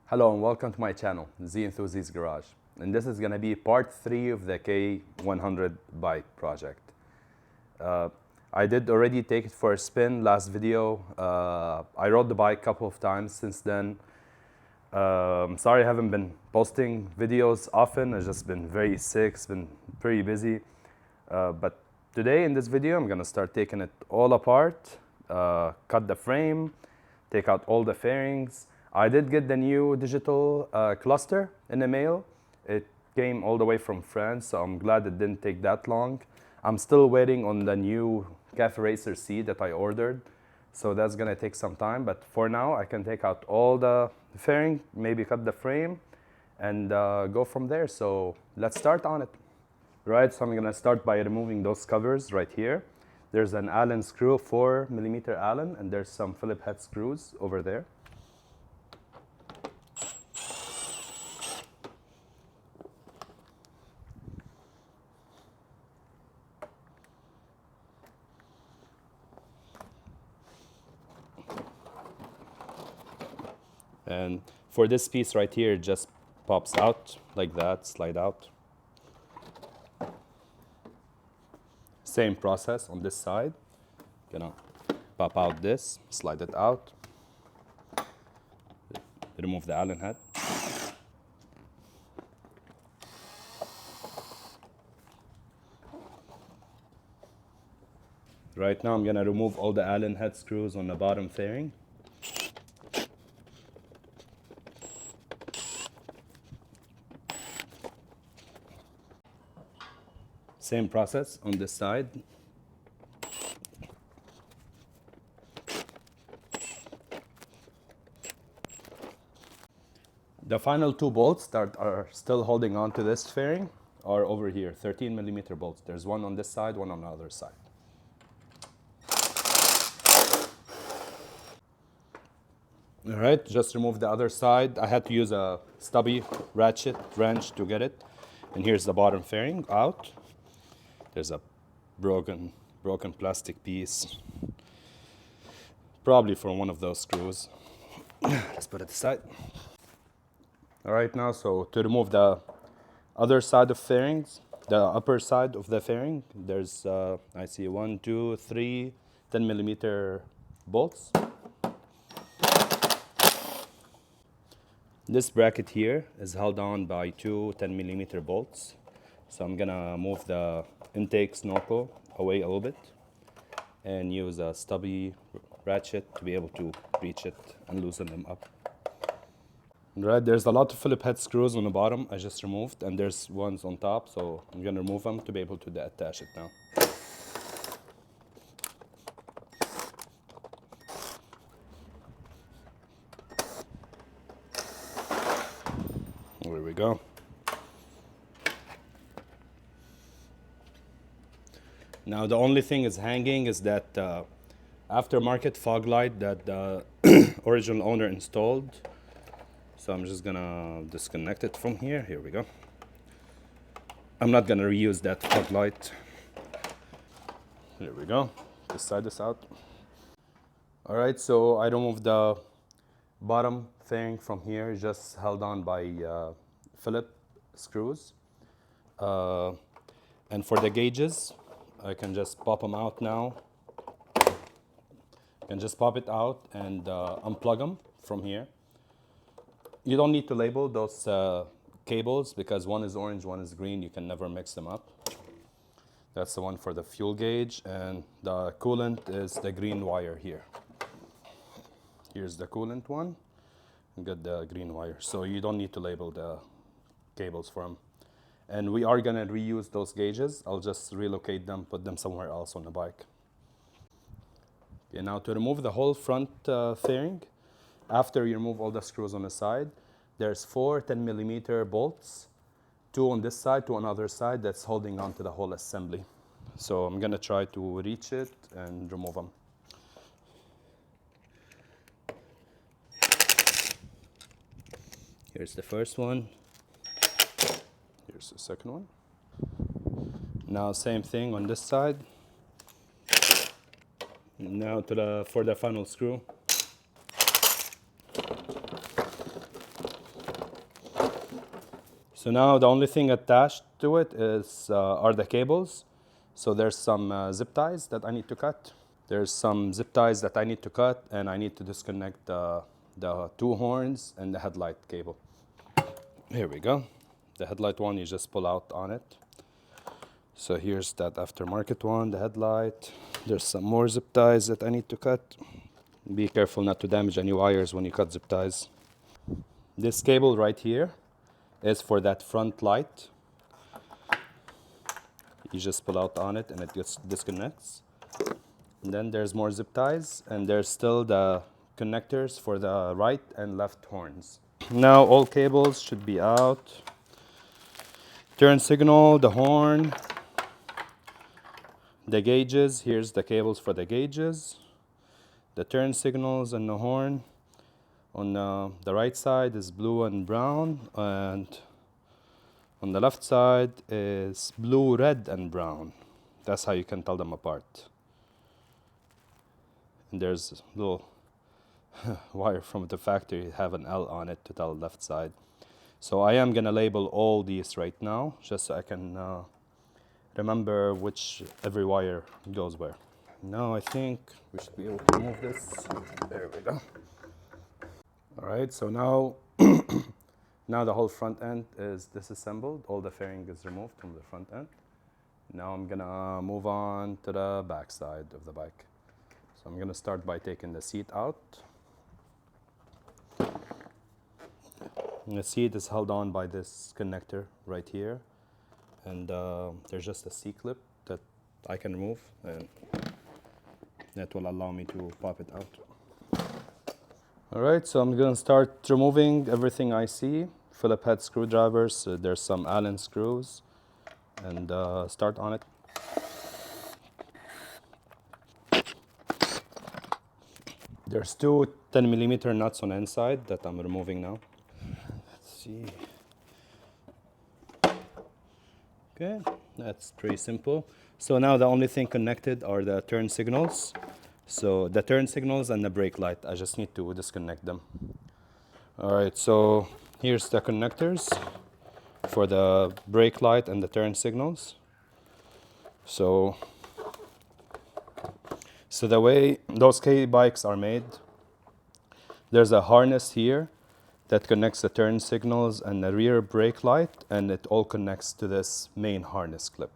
Hello and welcome to my channel, the Enthusiast Garage. And this is going to be part 3 of the K100 bike project. I did already take it for a spin last video. I rode the bike a couple of times since then. Sorry I haven't been posting videos often. I've just been very sick, it's been pretty busy. But today in this video I'm going to start taking it all apart, cut the frame, take out all the fairings. I did get the new digital cluster in the mail. It came all the way from France, so I'm glad it didn't take that long. I'm still waiting on the new Cafe Racer seat that I ordered, so that's gonna take some time. But for now, I can take out all the fairing, maybe cut the frame, and go from there. So let's start on it. Right, so I'm gonna start by removing those covers right here. There's an Allen screw, 4mm Allen, and there's some Phillips head screws over there. And for this piece right here, it just pops out like that, slide out. Same process on this side. Gonna pop out this, slide it out. Remove the Allen head. Right now I'm gonna remove all the Allen head screws on the bottom fairing. Same process on this side. The final 2 bolts that are still holding on to this fairing are over here, 13mm bolts. There's one on this side, one on the other side. All right, just remove the other side. I had to use a stubby ratchet wrench to get it. And here's the bottom fairing out. There's a broken plastic piece, probably from one of those screws. Let's put it aside. All right, now, so to remove the other side of fairings, the upper side of the fairing, there's, I see 1, 2, 3 10mm bolts. This bracket here is held on by 2 10mm bolts. So I'm gonna move the intake snorkel away a little bit and use a stubby ratchet to be able to reach it and loosen them up. Right, there's a lot of Phillips head screws on the bottom I just removed, and there's ones on top, so I'm gonna remove them to be able to attach it now. There we go. Now the only thing is hanging is that aftermarket fog light that the original owner installed. So I'm just gonna disconnect it from here. Here we go. I'm not gonna reuse that fog light. There we go. Just slide this out. All right, so I removed the bottom fairing from here, just held on by Phillips screws. And for the gauges, I can just pop them out now. I can just pop it out and unplug them from here. You don't need to label those cables because one is orange, one is green. You can never mix them up. That's the one for the fuel gauge, and the coolant is the green wire here. Here's the coolant one. You got the green wire, so you don't need to label the cables for them. And we are gonna reuse those gauges. I'll just relocate them, put them somewhere else on the bike. Okay, now to remove the whole front fairing, after you remove all the screws on the side, there's 4 10mm bolts, 2 on this side, 2 on the other side, that's holding on to the whole assembly. So I'm gonna try to reach it and remove them. Here's the first one. Here's the second one. Now same thing on this side. Now for the final screw. So now the only thing attached to it are the cables. So there's some zip ties that I need to cut. There's some zip ties that I need to cut, and I need to disconnect the two horns and the headlight cable. Here we go. The headlight one, you just pull out on it. So here's that aftermarket one, the headlight. There's some more zip ties that I need to cut. Be careful not to damage any wires when you cut zip ties. This cable right here is for that front light. You just pull out on it and it just disconnects. And then there's more zip ties, and there's still the connectors for the right and left horns. Now all cables should be out. Turn signal, the horn, the gauges. Here's the cables for the gauges, the turn signals, and the horn. On the right side is blue and brown, and on the left side is blue, red, and brown. That's how you can tell them apart. And there's a little wire from the factory, have an L on it to tell left side. So I am gonna label all these right now, just so I can remember which every wire goes where. Now I think we should be able to remove this. There we go. All right, so now now the whole front end is disassembled. All the fairing is removed from the front end. Now I'm gonna move on to the back side of the bike. So I'm gonna start by taking the seat out. And the seat is held on by this connector right here. And there's just a C-clip that I can remove, and that will allow me to pop it out. All right, so I'm gonna start removing everything I see. Phillips head screwdrivers, there's some Allen screws, and start on it. There's two 10mm nuts on the inside that I'm removing now. Let's see. Okay, that's pretty simple. So now the only thing connected are the turn signals. So the turn signals and the brake light, I just need to disconnect them. All right, so here's the connectors for the brake light and the turn signals. So the way those K bikes are made, there's a harness here that connects the turn signals and the rear brake light, and it all connects to this main harness clip.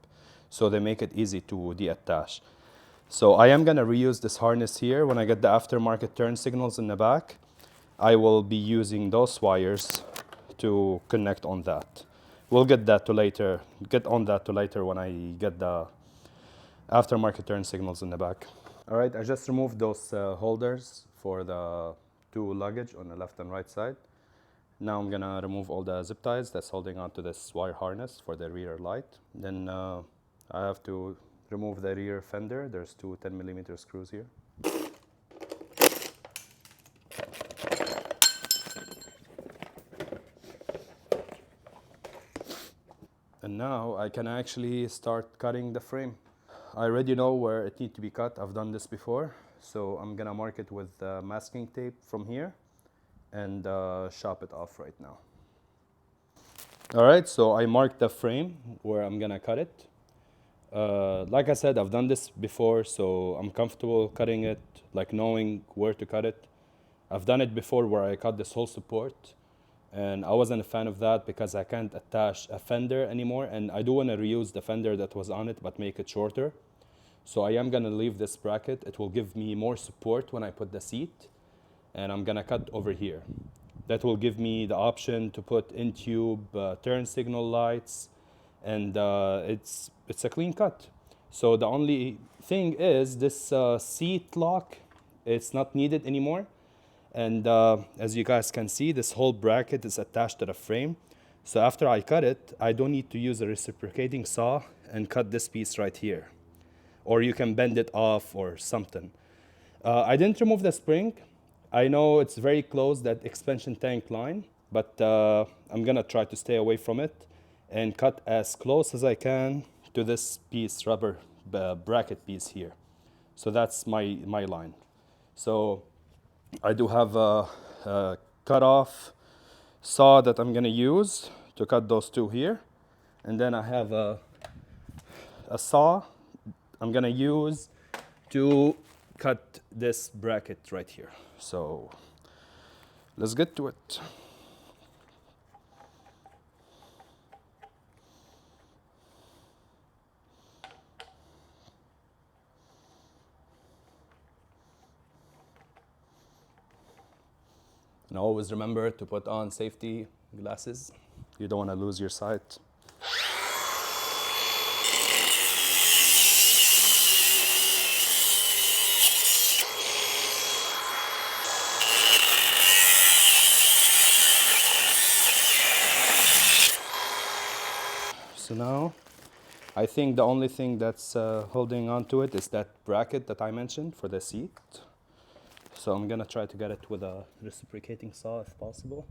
So they make it easy to deattach. So I am gonna reuse this harness here. When I get the aftermarket turn signals in the back, I will be using those wires to connect on that. We'll get on that to later when I get the aftermarket turn signals in the back. All right, I just removed those holders for the two luggage on the left and right side. Now I'm gonna remove all the zip ties that's holding onto this wire harness for the rear light. Then I have to remove the rear fender. There's two 10mm screws here. And now I can actually start cutting the frame. I already know where it needs to be cut. I've done this before. So I'm gonna mark it with masking tape from here and chop it off right now. All right, so I marked the frame where I'm gonna cut it. Like I said, I've done this before, so I'm comfortable cutting it, like knowing where to cut it. I've done it before where I cut this whole support, and I wasn't a fan of that because I can't attach a fender anymore, and I do want to reuse the fender that was on it, but make it shorter. So I am gonna leave this bracket. It will give me more support when I put the seat, and I'm gonna cut over here. That will give me the option to put in-tube turn signal lights, and it's a clean cut. So the only thing is this seat lock, it's not needed anymore. And as you guys can see, this whole bracket is attached to the frame. So after I cut it, I don't need to use a reciprocating saw and cut this piece right here. Or you can bend it off or something. I didn't remove the spring. I know it's very close, that expansion tank line, but I'm gonna try to stay away from it and cut as close as I can to this piece, rubber bracket piece here. So that's my line. So I do have a cut-off saw that I'm gonna use to cut those two here. And then I have a saw I'm gonna use to cut this bracket right here. So let's get to it. And always remember to put on safety glasses. You don't want to lose your sight. So now, I think the only thing that's holding on to it is that bracket that I mentioned for the seat. So I'm gonna try to get it with a reciprocating saw if possible.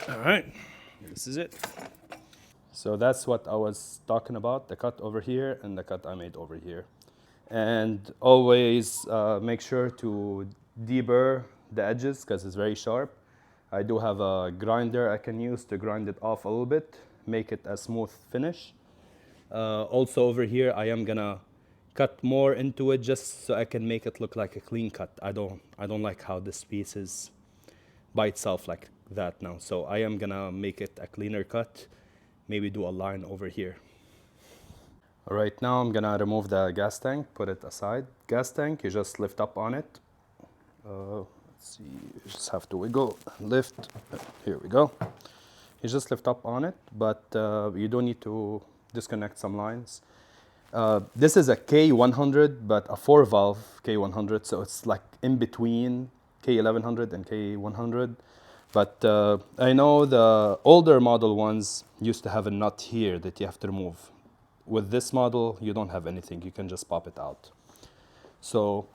All right, this is it. So that's what I was talking about, the cut over here and the cut I made over here. And always make sure to deburr the edges because it's very sharp. I do have a grinder I can use to grind it off a little bit, make it a smooth finish. Also over here, I am gonna cut more into it just so I can make it look like a clean cut. I don't like how this piece is by itself like that now. So I am gonna make it a cleaner cut, maybe do a line over here. All right, now I'm gonna remove the gas tank, put it aside. Gas tank, you just lift up on it. Let's see, you just have to wiggle, lift, here we go. You just lift up on it, but you don't need to disconnect some lines. This is a K100, but a 4-valve K100, so it's like in between K1100 and K100. But I know the older model ones used to have a nut here that you have to remove. With this model, you don't have anything. You can just pop it out. So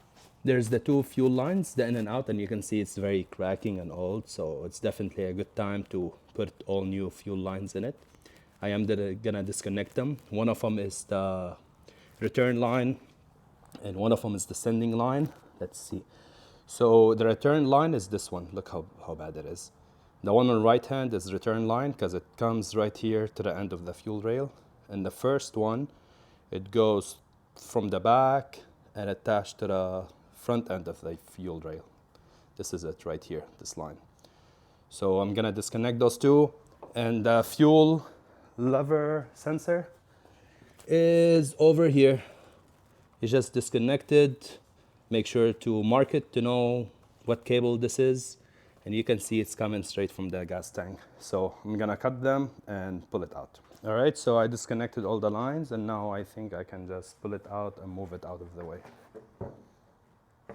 there's the two fuel lines, the in and out, and you can see it's very cracking and old. So it's definitely a good time to put all new fuel lines in it. I am gonna disconnect them. One of them is the return line, and one of them is the sending line. Let's see. So the return line is this one. Look how bad it is. The one on the right hand is return line because it comes right here to the end of the fuel rail. And the first one, it goes from the back and attached to the front end of the fuel rail. This is it right here, this line. So I'm gonna disconnect those two. And the fuel lever sensor is over here. It's just disconnected. Make sure to mark it to know what cable this is. And you can see it's coming straight from the gas tank. So I'm gonna cut them and pull it out. All right, so I disconnected all the lines, and now I think I can just pull it out and move it out of the way.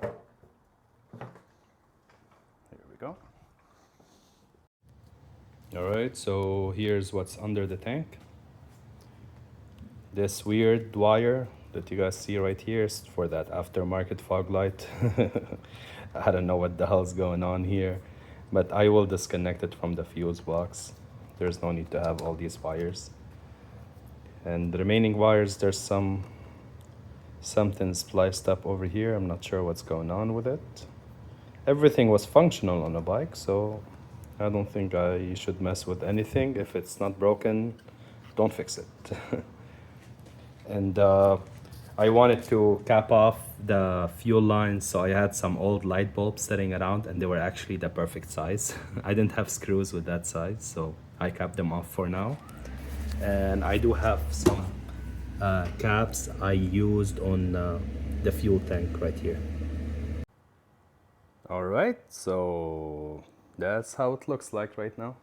Here we go. All right, so here's what's under the tank. This weird wire that you guys see right here is for that aftermarket fog light. I don't know what the hell's going on here, but I will disconnect it from the fuse box. There's no need to have all these wires. And the remaining wires, there's something spliced up over here. I'm not sure what's going on with it. Everything was functional on the bike, so I don't think I should mess with anything. If it's not broken, don't fix it. And I wanted to cap off the fuel lines, so I had some old light bulbs sitting around, and they were actually the perfect size. I didn't have screws with that size, so I capped them off for now. And I do have some caps I used on the fuel tank right here. All right, so that's how it looks like right now.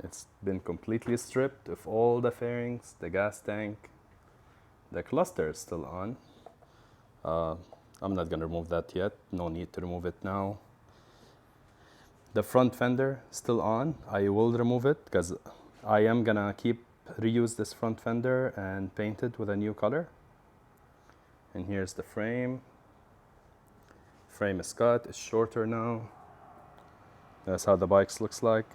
It's been completely stripped of all the fairings, the gas tank. The cluster is still on. I'm not gonna remove that yet. No need to remove it now. The front fender still on. I will remove it because I am gonna reuse this front fender and paint it with a new color. And here's the frame. frame is cut, it's shorter now. That's how the bike looks like.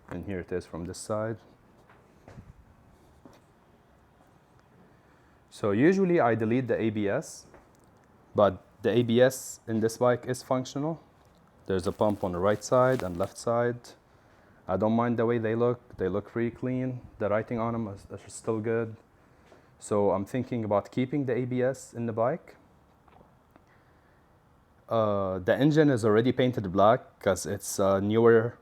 And here it is from this side. So usually I delete the ABS, but the ABS in this bike is functional. There's a pump on the right side and left side. I don't mind the way they look. They look pretty clean. The writing on them is still good. So I'm thinking about keeping the ABS in the bike. The engine is already painted black because it's a newer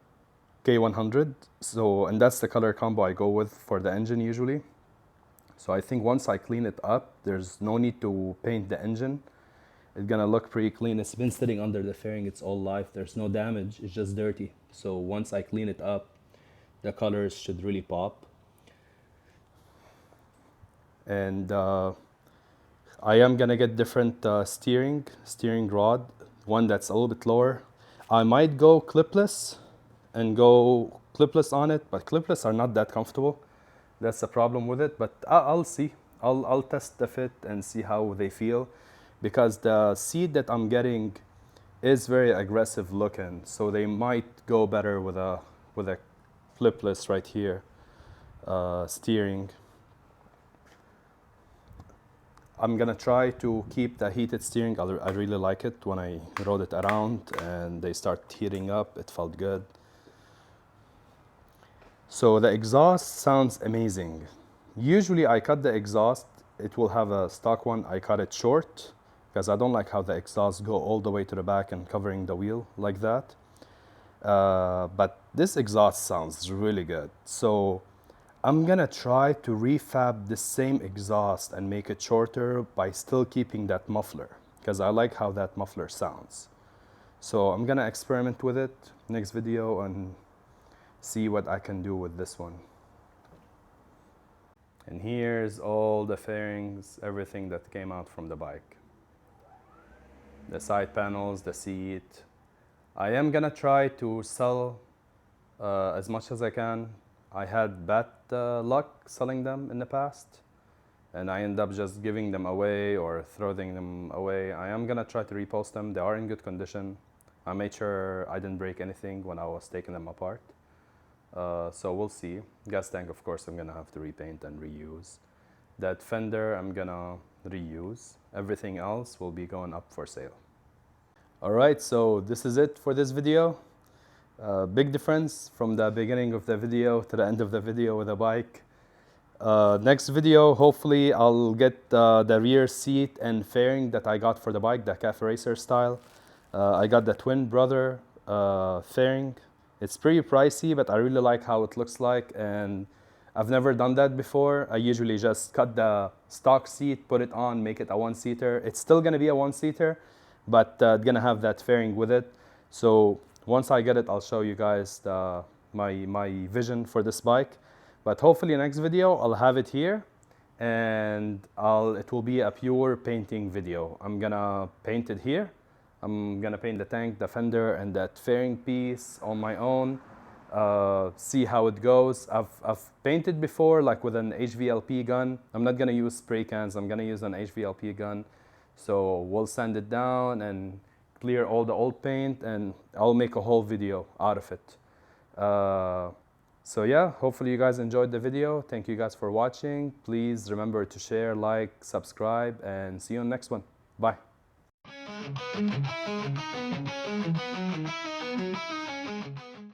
K100. So, and that's the color combo I go with for the engine usually. So I think once I clean it up, there's no need to paint the engine. It's gonna look pretty clean. It's been sitting under the fairing its all life. There's no damage, it's just dirty. So once I clean it up, the colors should really pop. And I am gonna get different steering rod, one that's a little bit lower. I might go clipless and go clipless on it, but clipless are not that comfortable. That's the problem with it, but I'll see. I'll test the fit and see how they feel, because the seat that I'm getting is very aggressive looking, so they might go better with a clipless right here steering. I'm gonna try to keep the heated steering. I really like it. When I rode it around and they start heating up, it felt good. So the exhaust sounds amazing. Usually I cut the exhaust. It will have a stock one. I cut it short because I don't like how the exhaust go all the way to the back and covering the wheel like that. But this exhaust sounds really good. So I'm gonna try to refab the same exhaust and make it shorter by still keeping that muffler, because I like how that muffler sounds. So I'm gonna experiment with it next video and see what I can do with this one. And here's all the fairings, everything that came out from the bike. The side panels, the seat. I am gonna try to sell as much as I can. I had bad luck selling them in the past, and I end up just giving them away or throwing them away. I am gonna try to repost them. They are in good condition. I made sure I didn't break anything when I was taking them apart. So we'll see. Gas tank, of course, I'm gonna have to repaint and reuse. That fender, I'm gonna reuse. Everything else will be going up for sale. All right, so this is it for this video. Big difference from the beginning of the video to the end of the video with the bike. Next video, hopefully I'll get the rear seat and fairing that I got for the bike, the cafe racer style. I got the twin brother fairing. It's pretty pricey, but I really like how it looks like, and I've never done that before. I usually just cut the stock seat, put it on, make it a one-seater. It's still gonna be a one-seater, but it's gonna have that fairing with it. So once I get it, I'll show you guys my vision for this bike. But hopefully next video, I'll have it here, and it will be a pure painting video. I'm gonna paint it here. I'm gonna paint the tank, the fender, and that fairing piece on my own. See how it goes. I've painted before, like with an HVLP gun. I'm not gonna use spray cans. I'm gonna use an HVLP gun. So we'll sand it down and clear all the old paint, and I'll make a whole video out of it. So yeah, hopefully you guys enjoyed the video. Thank you guys for watching. Please remember to share, like, subscribe, and see you on the next one. Bye.